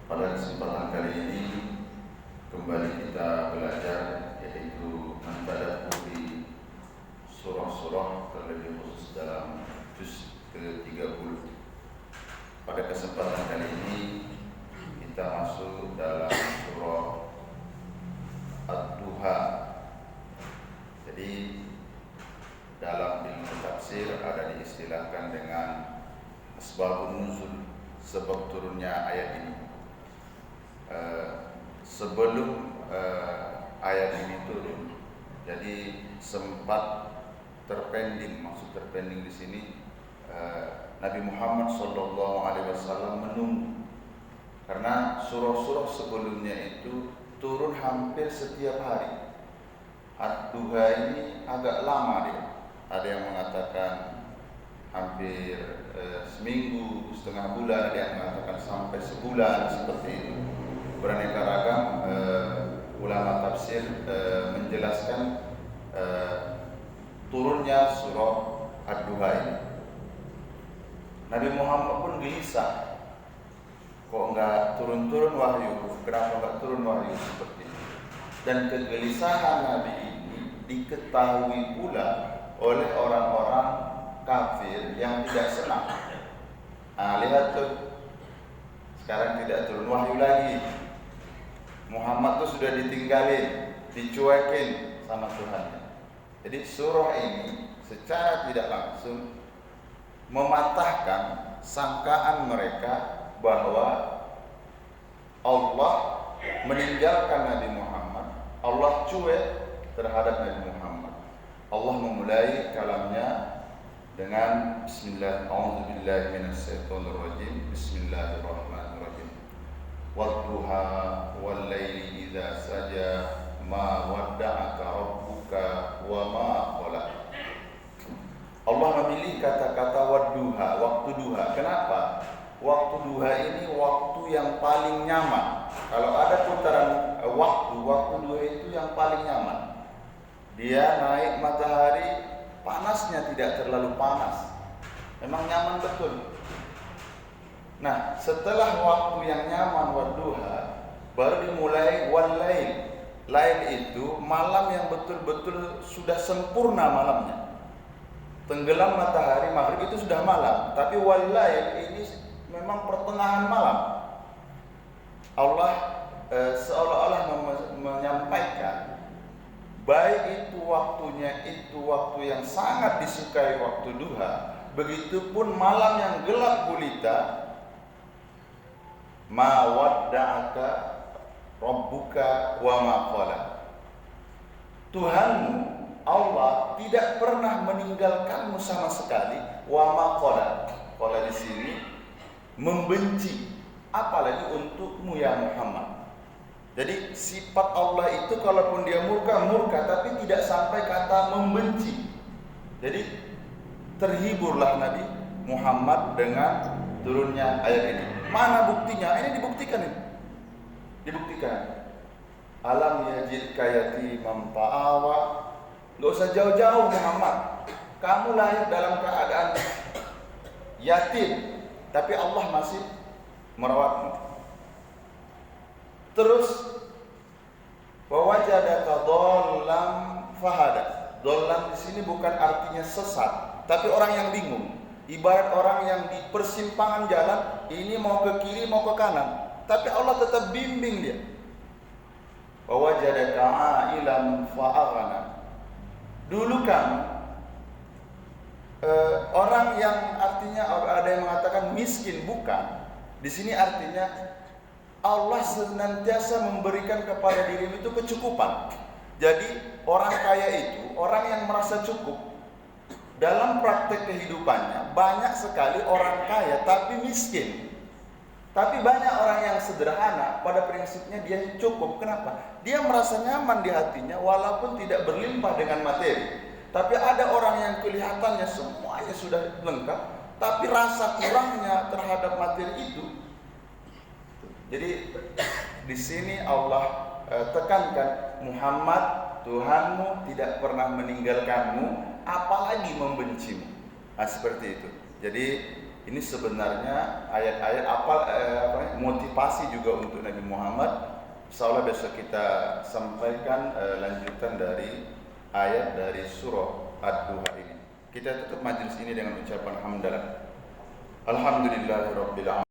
Pada kesempatan kali ini kembali kita belajar, yaitu mentadabburi surah-surah, terlebih khusus dalam juz ke-30. Pada kesempatan kali ini kita masuk dalam surah Ad-Duha. Jadi dalam ilmu tafsir ada diistilahkan dengan asbabun nuzul, sebab turunnya ayat ini. Sebelum ayat ini turun, jadi sempat terpending. Maksud terpending di sini, Nabi Muhammad SAW menunggu, karena surah-surah sebelumnya itu turun hampir setiap hari. Ad-Duha ini agak lama dia. Ada yang mengatakan hampir seminggu, setengah bulan, ada yang mengatakan sampai sebulan, seperti itu. Beraneka ragam ulama tafsir menjelaskan turunnya surah Ad-Duha ini. Nabi Muhammad pun gelisah, kok enggak turun-turun wahyu, kenapa enggak turun wahyu seperti ini. Dan kegelisahan Nabi ini diketahui pula oleh orang-orang kafir yang tidak senang. Lihat tuh, sekarang tidak turun wahyu lagi. Muhammad tuh sudah ditinggalin, dicuekin sama Tuhan. Jadi surah ini secara tidak langsung mematahkan sangkaan mereka bahwa Allah meninggalkan Nabi Muhammad, Allah cuek terhadap Nabi Muhammad. Allah memulai kalamnya dengan Bismillah, a'udzubillahi minasyaitonirrajim, Bismillahirrahmanirrahim. Wadduha wal-laili idza saja ma wadda'aka rabbuka wa ma qala. Allah memilih kata-kata wadduha, waktu duha. Kenapa? Waktu duha ini waktu yang paling nyaman. Kalau ada putaran waktu duha itu yang paling nyaman. Dia naik matahari, panasnya tidak terlalu panas, memang nyaman betul. Nah, setelah waktu yang nyaman wadduha, baru dimulai wal-lail. Lail itu malam yang betul-betul sudah sempurna malamnya. Tenggelam matahari maghrib itu sudah malam, tapi wal-lail ini memang pertengahan malam. Allah seolah-olah menyampaikan, baik itu waktunya itu waktu yang sangat disukai, waktu duha, begitupun malam yang gelap gulita. Ma wadda'aka rabbuka wa ma qala. Tuhanmu Allah tidak pernah meninggalkanmu sama sekali. Wa ma qala. Qala di sini membenci, apalagi untukmu ya Muhammad. Jadi sifat Allah itu kalaupun dia murka, tapi tidak sampai kata membenci. Jadi terhiburlah Nabi Muhammad dengan turunnya ayat ini. Mana buktinya? Ini dibuktikan ini. Dibuktikan. Alam yajidka yatiman fa'awa. Enggak usah jauh-jauh Muhammad. Kamu lahir dalam keadaan yatim, tapi Allah masih merawatmu. Terus wajadaka dhallam fahada. Dhallam di sini bukan artinya sesat, tapi orang yang bingung. Ibarat orang yang di persimpangan jalan, ini mau ke kiri mau ke kanan, tapi Allah tetap bimbing dia. Wajadaka a'ilan fa'aghna. Dulu kan orang yang artinya ada yang mengatakan miskin, bukan. Di sini artinya Allah senantiasa memberikan kepada dirimu itu kecukupan. Jadi orang kaya itu orang yang merasa cukup. Dalam praktek kehidupannya banyak sekali orang kaya tapi miskin. Tapi banyak orang yang sederhana, pada prinsipnya dia cukup. Kenapa? Dia merasa nyaman di hatinya walaupun tidak berlimpah dengan materi. Tapi ada orang yang kelihatannya semuanya sudah lengkap, tapi rasa kurangnya terhadap materi itu. Jadi di sini Allah tekankan, Muhammad, Tuhanmu tidak pernah meninggalkanmu, apalagi membencimu. Nah, seperti itu. Jadi ini sebenarnya ayat-ayat motivasi juga untuk Nabi Muhammad. Insyaallah besok kita sampaikan lanjutan dari ayat dari surah Ad-Duha ini. Kita tutup majelis ini dengan ucapan hamdalah. Alhamdulillahirabbil alamin.